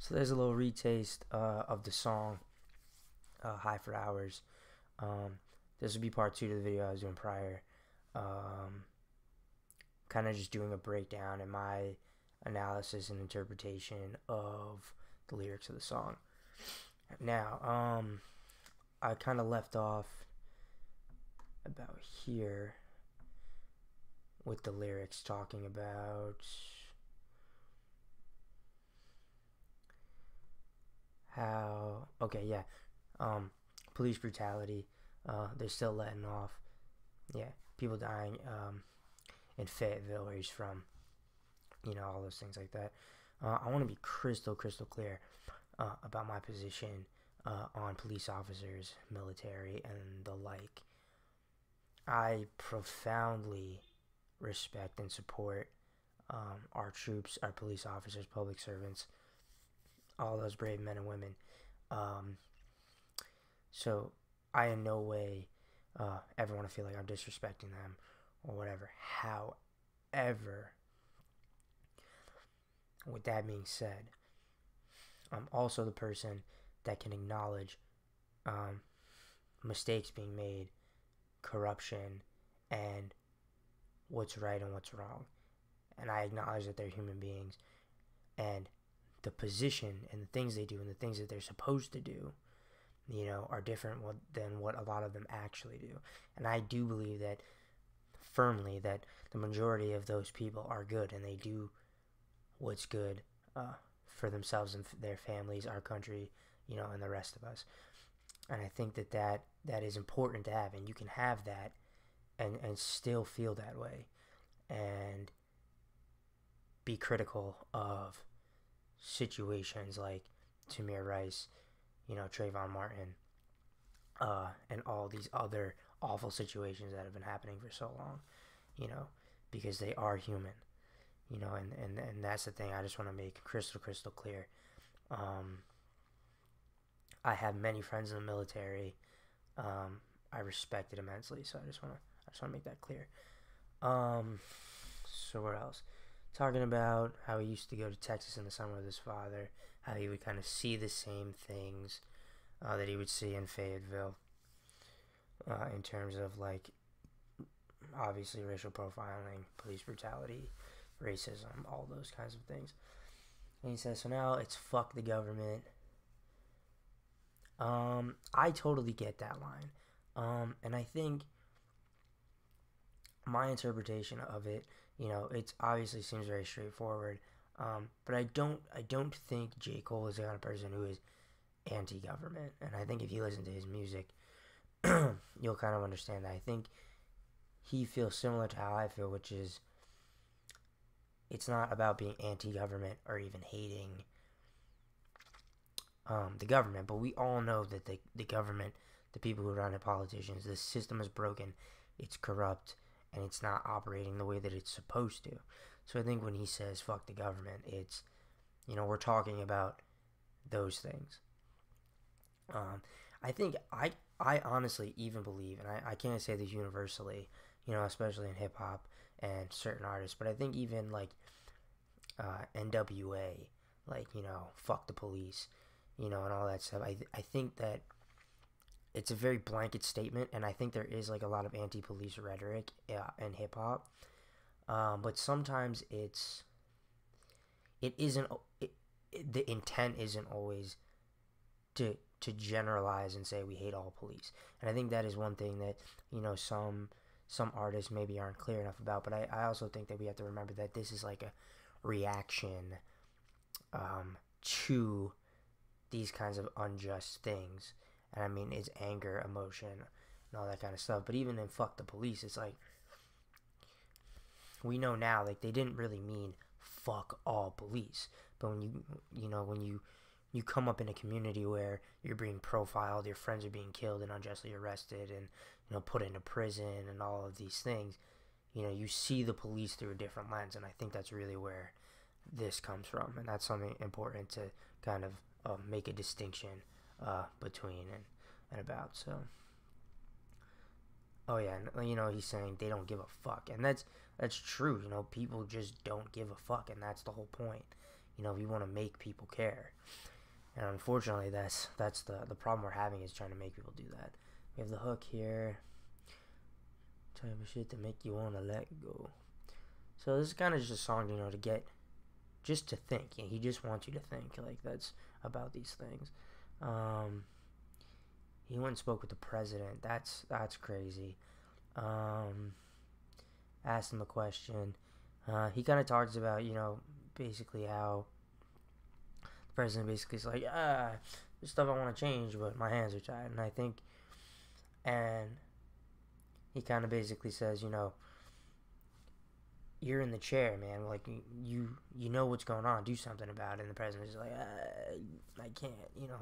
So there's a little retaste of the song High for Hours. Um, this would be part two to the video I was doing prior. Um, kind of just doing a breakdown and my analysis and interpretation of the lyrics of the song. Now, I kind of left off about here with the lyrics talking about how, okay, yeah, police brutality. They're still letting off, yeah, people dying in Fayetteville, where he's from, all those things like that. I want to be crystal clear about my position on police officers, military, and the like. I profoundly respect and support our troops, our police officers, public servants, all those brave men and women. So I in no way ever want to feel like I'm disrespecting them or whatever. However, with that being said, I'm also the person that can acknowledge mistakes being made, corruption, and what's right and what's wrong. And I acknowledge that they're human beings, and the position and the things they do and the things that they're supposed to do, are different than what a lot of them actually do. And I do believe that firmly that the majority of those people are good and they do what's good for themselves and their families, our country, and the rest of us. And I think that is important to have, and you can have that and still feel that way and be critical of situations like Tamir Rice, Trayvon Martin, and all these other awful situations that have been happening for so long, because they are human, and that's the thing I just want to make crystal clear. I have many friends in the military. I respect it immensely, so I just want to make that clear. So where else? Talking about how he used to go to Texas in the summer with his father, how he would kind of see the same things that he would see in Fayetteville, in terms of, like, obviously racial profiling, police brutality, racism, all those kinds of things. And he says, so now it's fuck the government. I totally get that line. And I think my interpretation of it, it obviously seems very straightforward. But I don't think J. Cole is the kind of person who is anti-government. And I think if you listen to his music, you'll kind of understand that. I think he feels similar to how I feel, which is it's not about being anti-government or even hating the government, but we all know that the government, the people who run it, politicians, the system is broken, it's corrupt, and it's not operating the way that it's supposed to. So I think when he says fuck the government, it's, we're talking about those things. I think I honestly even believe, and I can't say this universally, especially in hip-hop and certain artists, but I think even like NWA, like, fuck the police, and all that stuff. I think that it's a very blanket statement, and I think there is like a lot of anti-police rhetoric in hip-hop, but sometimes the intent isn't always to generalize and say we hate all police. And I think that is one thing that, some artists maybe aren't clear enough about, but I also think that we have to remember that this is like a reaction to these kinds of unjust things. And I mean, it's anger, emotion, and all that kind of stuff. But even in fuck the police, it's like, we know now, like, they didn't really mean fuck all police. But when you come up in a community where you're being profiled, your friends are being killed and unjustly arrested and, put into prison and all of these things, you see the police through a different lens. And I think that's really where this comes from. And that's something important to kind of make a distinction between and about. So, oh yeah, and, he's saying they don't give a fuck. And that's true. People just don't give a fuck. And that's the whole point. we want to make people care. And unfortunately, that's the problem we're having, is trying to make people do that. We have the hook here. Type of shit to make you want to let go. So this is kind of just a song, to get, just to think. He just wants you to think, like, that's about these things. He went and spoke with the president. That's crazy. Asked him a question. He kind of talks about, basically how the president basically is like, there's stuff I want to change, but my hands are tied. And he kind of basically says, you're in the chair, man. Like, you know what's going on. Do something about it. And the president's like, I can't,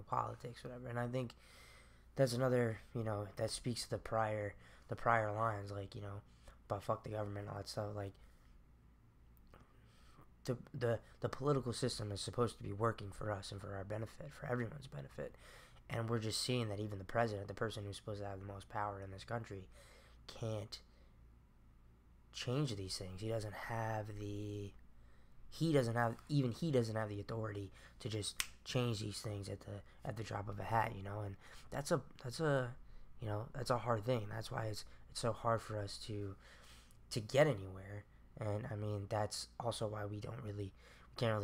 politics, whatever. And I think that's another, that speaks to the prior lines, like, about fuck the government and all that stuff. Like, the political system is supposed to be working for us and for our benefit, for everyone's benefit. And we're just seeing that even the president, the person who's supposed to have the most power in this country, can't change these things. He doesn't have the authority to just change these things at the drop of a hat, and that's a hard thing. That's why it's so hard for us to get anywhere. And I mean, that's also why we can't really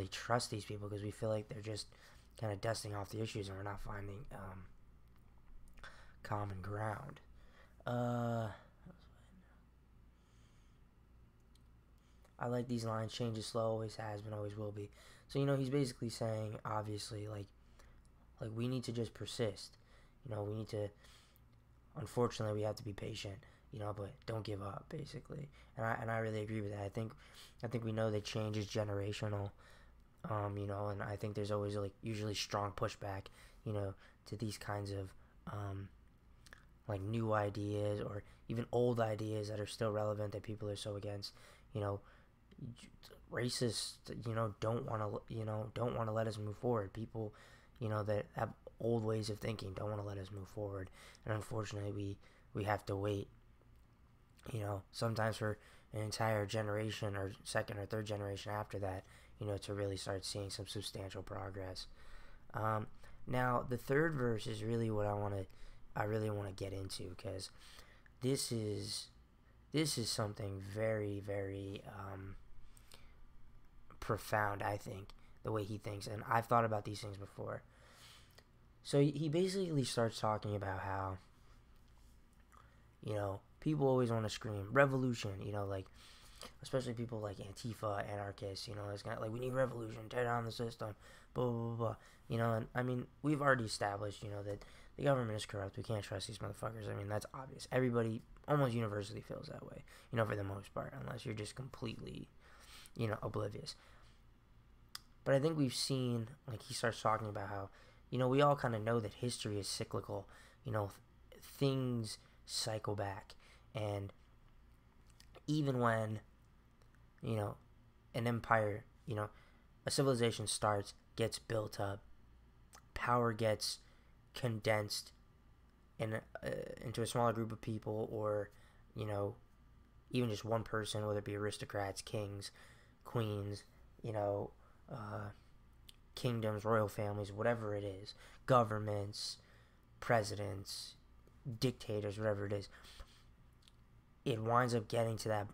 trust these people, because we feel like they're just kind of dusting off the issues and we're not finding common ground. I like these lines. Change is slow, always has been, always will be. So, he's basically saying, obviously, like we need to just persist. We need to, unfortunately, we have to be patient, but don't give up, basically. And I really agree with that. I think we know that change is generational, and I think there's always, like, usually strong pushback, to these kinds of, like, new ideas or even old ideas that are still relevant that people are so against. Racists, don't want to let us move forward. People, that have old ways of thinking don't want to let us move forward. And unfortunately, we have to wait, sometimes for an entire generation or second or third generation after that, to really start seeing some substantial progress. Now, the third verse is really what I really want to get into, because this is something very, very profound, I think, the way he thinks. And I've thought about these things before. So he basically starts talking about how, people always want to scream revolution, like, especially people like Antifa, anarchists, it's kind of like, we need revolution, tear down the system, blah, blah, blah, blah. And I mean, we've already established, that the government is corrupt. We can't trust these motherfuckers. I mean, that's obvious. Everybody almost universally feels that way, for the most part, unless you're just completely, oblivious. But I think we've seen, like, he starts talking about how, we all kind of know that history is cyclical. Things cycle back. And even when, an empire, a civilization starts, gets built up, power gets condensed into a smaller group of people, or, even just one person, whether it be aristocrats, kings, queens, kingdoms, royal families, whatever it is, governments, presidents, dictators, whatever it is, it winds up getting to that,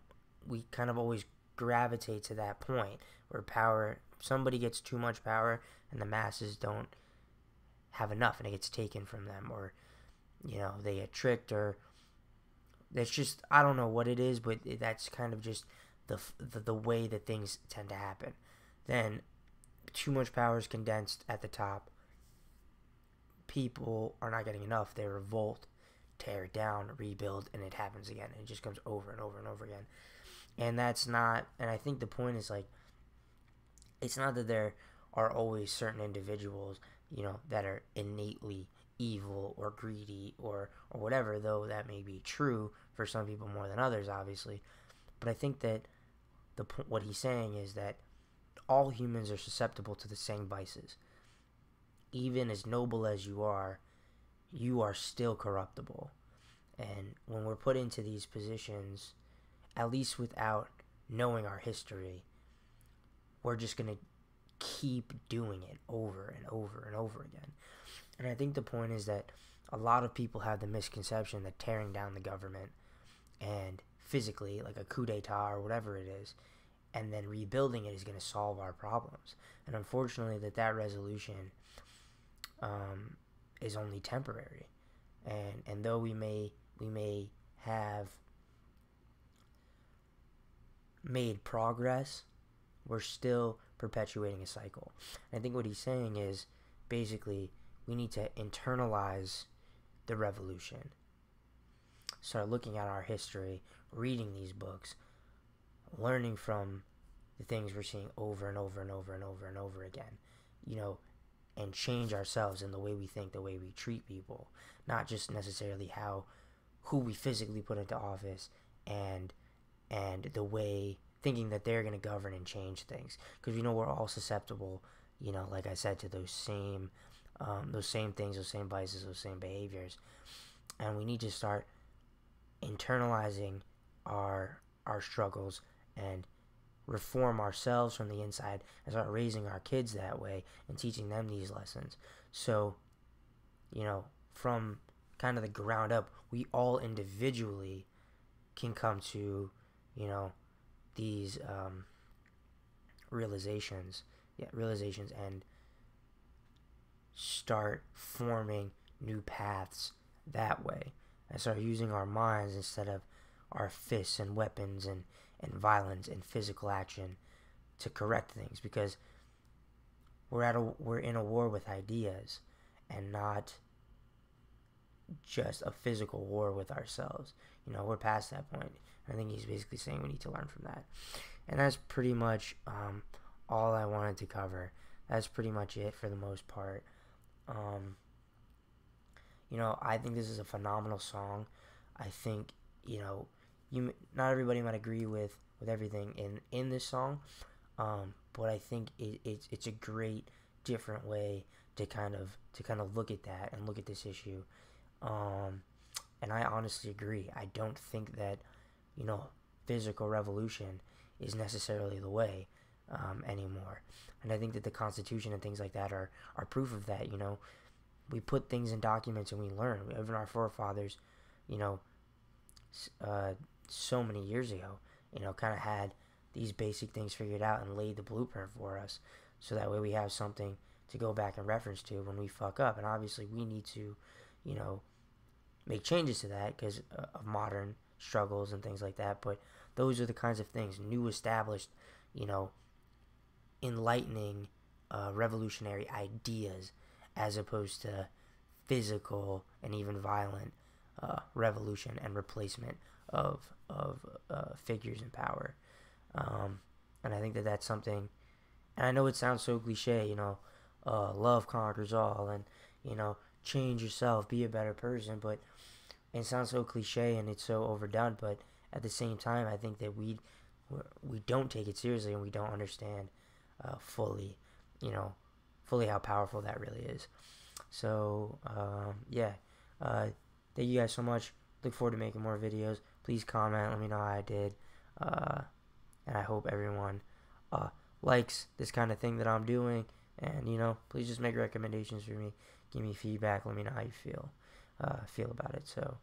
we kind of always gravitate to that point where somebody gets too much power and the masses don't have enough and it gets taken from them, or, they get tricked, or that's just, I don't know what it is, but that's kind of just the way that things tend to happen. Then too much power is condensed at the top. People are not getting enough. They revolt, tear it down, rebuild, and it happens again. And it just comes over and over and over again. And that's not, and I think the point is, like, it's not that there are always certain individuals, that are innately evil or greedy or whatever, though that may be true for some people more than others, obviously. But I think that what he's saying is that all humans are susceptible to the same vices. Even as noble as you are still corruptible. And when we're put into these positions, at least without knowing our history, we're just going to keep doing it over and over and over again. And I think the point is that a lot of people have the misconception that tearing down the government and physically, like a coup d'etat or whatever it is, and then rebuilding it is going to solve our problems. And unfortunately, that resolution is only temporary. And though we may have made progress, we're still perpetuating a cycle. And I think what he's saying is basically we need to internalize the revolution. Start looking at our history, reading these books, learning from the things we're seeing over and over and over and over and over again, and change ourselves in the way we think, the way we treat people, not just necessarily who we physically put into office and the way thinking that they're going to govern and change things, because we're all susceptible, like I said, to those same things, those same vices, those same behaviors, and we need to start internalizing our struggles and reform ourselves from the inside and start raising our kids that way and teaching them these lessons. So, from kind of the ground up, we all individually can come to, these realizations and start forming new paths that way and start using our minds instead of our fists and weapons and violence and physical action to correct things, because we're in a war with ideas and not just a physical war with ourselves. We're past that point. I think he's basically saying we need to learn from that. And that's pretty much all I wanted to cover. That's pretty much it for the most part. I think this is a phenomenal song. I think, not everybody might agree with everything in this song, but I think it's a great different way to kind of look at that and look at this issue. And I honestly agree. I don't think that physical revolution is necessarily the way anymore. And I think that the Constitution and things like that are proof of that. We put things in documents and we learn. Even our forefathers, so many years ago, kind of had these basic things figured out and laid the blueprint for us, so that way we have something to go back and reference to when we fuck up. And obviously we need to, make changes to that because of modern struggles and things like that. But those are the kinds of things, new established, enlightening, revolutionary ideas, as opposed to physical and even violent revolution and replacement of figures in power. And I think that that's something, and I know it sounds so cliche, love conquers all, and, change yourself, be a better person, but it sounds so cliche and it's so overdone. But at the same time, I think that we don't take it seriously, and we don't understand fully how powerful that really is. So thank you guys so much. Look forward to making more videos. Please comment, let me know how I did, and I hope everyone likes this kind of thing that I'm doing. And please just make recommendations for me, give me feedback, let me know how you feel about it. So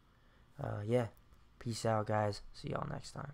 peace out, guys. See y'all next time.